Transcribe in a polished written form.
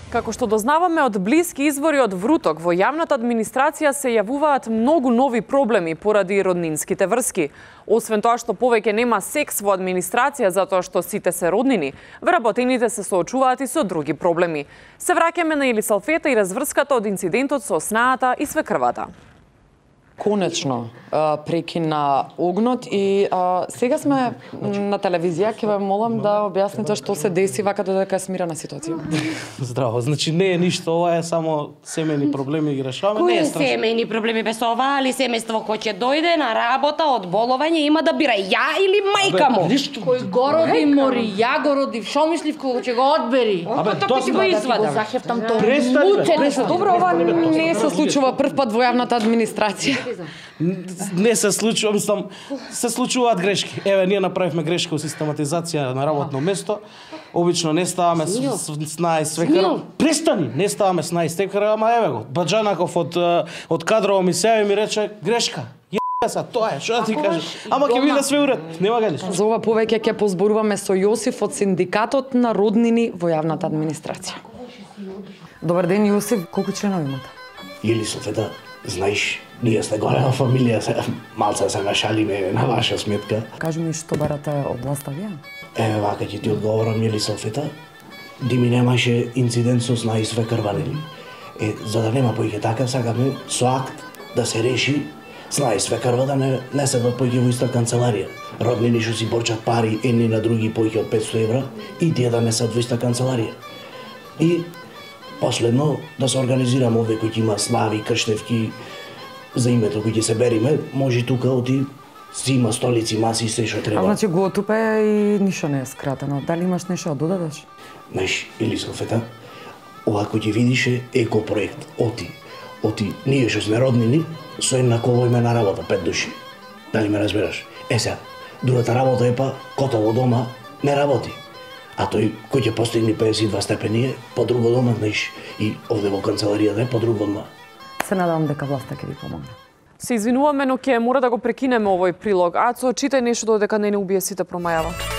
Како што дознаваме од блиски извори од Вруток, во јавната администрација се јавуваат многу нови проблеми поради роднинските врски. Освен тоа што повеќе нема секс во администрација затоа што сите се роднини, вработените се соочуваат и со други проблеми. Се враќаме на Елисалфета и разврската од инцидентот со снаата и свекрвата. Конечно прекина огнот и сега сме на телевизија, ќе ве молам да објасните што се деси вака додека е смирена ситуација. Здраво, значи не е ништо, ова е само семејни проблеми ги решаваме. Кои Не е страшно. Семејни проблеми без ова, али семејство кој ќе дојде на работа од боловање има да бира ја или мајка му? Кој го роди мори, ја го родив, шо мислив кога ќе го одбери? Абе, Тоа ќе го извадам. Захефтам тоа. Престани. Добро, ова не се случува прв пат во јавната администрација. Не се случува, мислам, се случуваат грешки. Еве, ние направивме грешка во систематизација на работно место. Обично не ставаме сна и свекара. Престани, не ставаме сна и свекара, ама еве го. Баџанаков од кадрово ми се ми рече грешка. Са, тоа е, што да ти кажам. Ама ќе биде све уред, нема га ништо. За ова повеќе ќе позборуваме со Јосиф од синдикатот на роднини во јавната администрација. Добар ден, Јосиф, колку членови имате? Елисалфета, знаеш, ние сте голема фамилија, малце се нашалиме на ваша сметка. Кажи ми што барате од власта вие? Еве вака ќе ти одговорам, Елисалфета. Дими немаше инцидент со сна и свекрва, нели? За да нема поиќе така, сакаме со акт да се реши сна и свекрва да не седат поиќе во иста канцеларија. Роднини што си борчат пари едни на други поиќе од 500 евра и тие да не седат во иста канцеларија. И последно да се организираме овде кој ќе има слави, крштевки, за името кој ќе се бериме, може тука оти си има столици, маси и се што треба. Значи го отупе и ништо не е скратено. Дали имаш нешто да додадеш? Знаеш, Елисалфета, ова кој ќе видиш е екопроект. Оти, ние што сме роднини, со една коло име на работа, 5 души. Дали ме разбираш? Сега, другата работа е па, кота во дома не работи. А тој кој ќе постигне 52 степени е по друго дома, знаеш, и овде во канцеларијата е по друго дома. Се надевам дека власта ќе ви помогне. Се извинуваме, но ќе мора да го прекинеме овој прилог. Ацо, читај нешто додека не убие сите промајава.